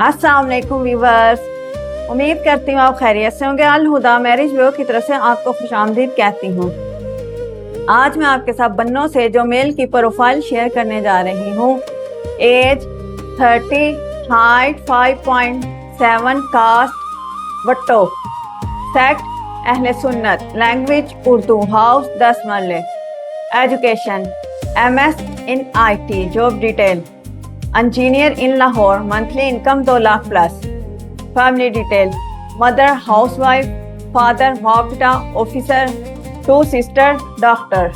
अस्सलाम वालेकुम व्यूअर्स, उम्मीद करती हूँ आप खैरियत से होंगे। अल हुदा मैरिज ब्यूरो की तरफ से आपको खुशामदीद कहती हूँ। आज मैं आपके साथ बन्नों से जो मेल की प्रोफाइल शेयर करने जा रही हूँ। Age 30, height 5.7, caste Wattoo, sect अहले सुन्नत, लैंग्वेज उर्दू, हाउस 10 मरले, education MS in IT, job detail engineer in Lahore, monthly income 2 lakh plus, family detail mother housewife, father hospital officer, 2 sister doctor.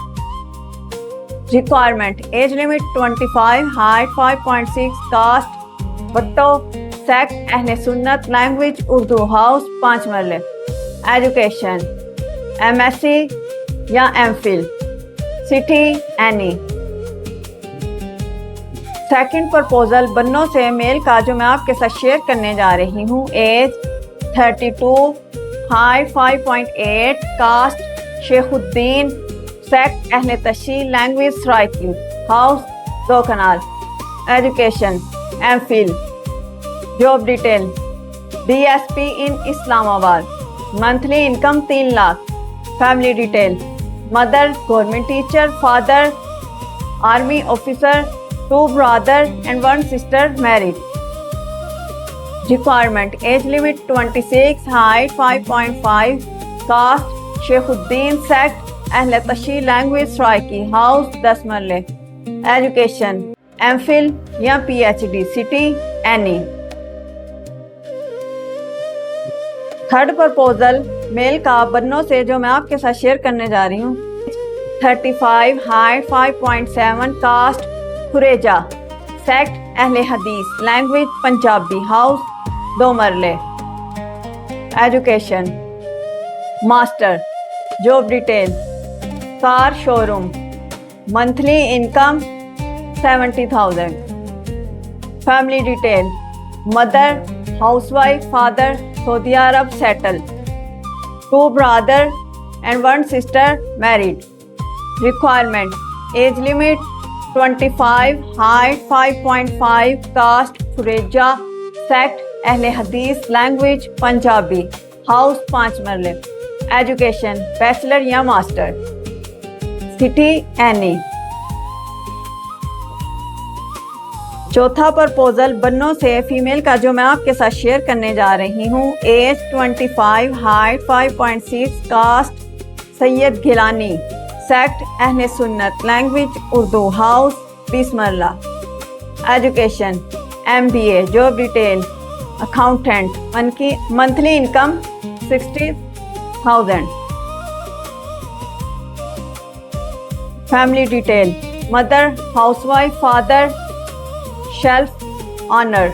Requirement age limit 25, height 5.6, caste Wattoo, sect अहले सुन्नत, language Urdu, house 5 मरले, education MSc या MPhil, city any. Second proposal बन्नों से male का जो मैं आपके साथ शेयर करने जा रही हूँ। Age 32, height 5.8, caste Shekhuddin, sect Ahle Tashi, language Saraiki, house 2 कनाल, education MPhil, job detail DSP in Islamabad, monthly income 3 lakh, family detail mother government teacher, father army officer, 2 brother and 1 sister married. Requirement age limit 26, height 5.5, caste Shekhuddin, sect Ahle Tashi, language Saraiki, house 10 मरले, education MPhil या PhD, city any. Third proposal male का बन्नों से जो मैं आपके साथ share करने जा रही हूँ। 35, हाइट 5.7, कास्ट खुरेजा, सेक्ट अहले हदीस, लैंग्वेज पंजाबी, हाउस 2 मरले, education master, job detail car showroom, monthly income 70,000, family detail mother housewife, father Saudi Arab settle, 2 brother and 1 sister married. Requirement age limit 25, height 5.5, caste Khureja, sect अहले Hadees, language Punjabi, house 5 मरले, education bachelor या master, city any. चौथा proposal बन्नों से female का जो मैं आपके साथ शेयर करने जा रही हूँ। Age 25, height 5.6, caste Syed Gilani, sect अहले सुन्नत, language Urdu, house 20 marla, education MBA, job detail accountant, monthly income 60,000, family detail mother housewife, father shelf owner,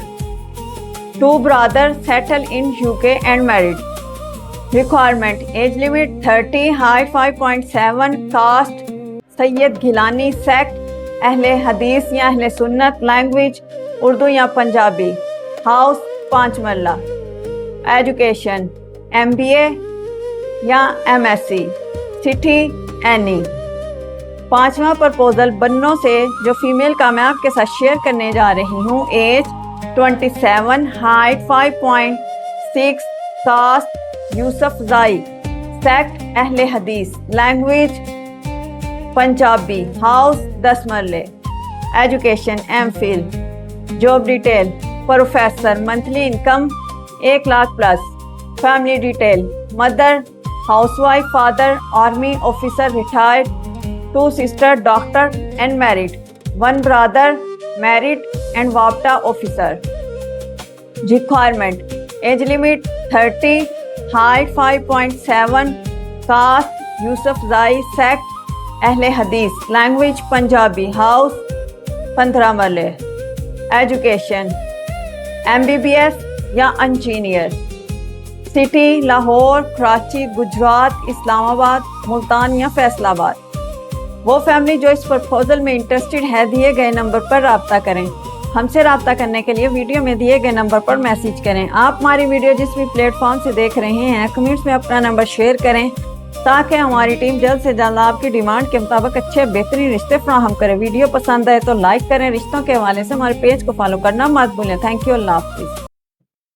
2 brother settle in UK and married. Requirement age limit 30, height 5.7, caste Syed Gilani, sect अहले हदीस या अहले सुन्नत, language Urdu या Punjabi, house 5 मरला, education MBA या MSc, city any. पांचवा proposal बन्नों से जो फीमेल का मैं आपके साथ शेयर करने जा रही हूँ। As 27, height 5.6, cast Yousafzai, sect अहले हदीस, लैंग्वेज पंजाबी, हाउस 10 मरले, education MPhil, job detail professor, monthly income 1 lakh plus, family detail mother housewife, father army officer retired, 2 sister doctor and married, 1 brother married and वापटा officer. Requirement age limit 30, height 5.7, caste Yousafzai, sect अहले Hadees, language Punjabi, house 15 मरले, education MBBS या engineer, city Lahore, Karachi, Gujrat, Islamabad, Multan या फैसलाबाद। वो family जो इस proposal में interested है, दिए गए नंबर पर राब्ता करें। हमसे राब्ता करने के लिए वीडियो में दिए गए नंबर पर मैसेज करें। आप हमारी वीडियो जिस भी प्लेटफॉर्म से देख रहे हैं, कमेंट्स में अपना नंबर शेयर करें ताकि हमारी टीम जल्द से जल्द आपकी डिमांड के मुताबिक अच्छे बेहतरीन रिश्ते फराहम करे। वीडियो पसंद आए तो लाइक करें। रिश्तों के हवाले से हमारे पेज को फॉलो करना मत भूलें। Thank you. अल्लाह हाफिज़।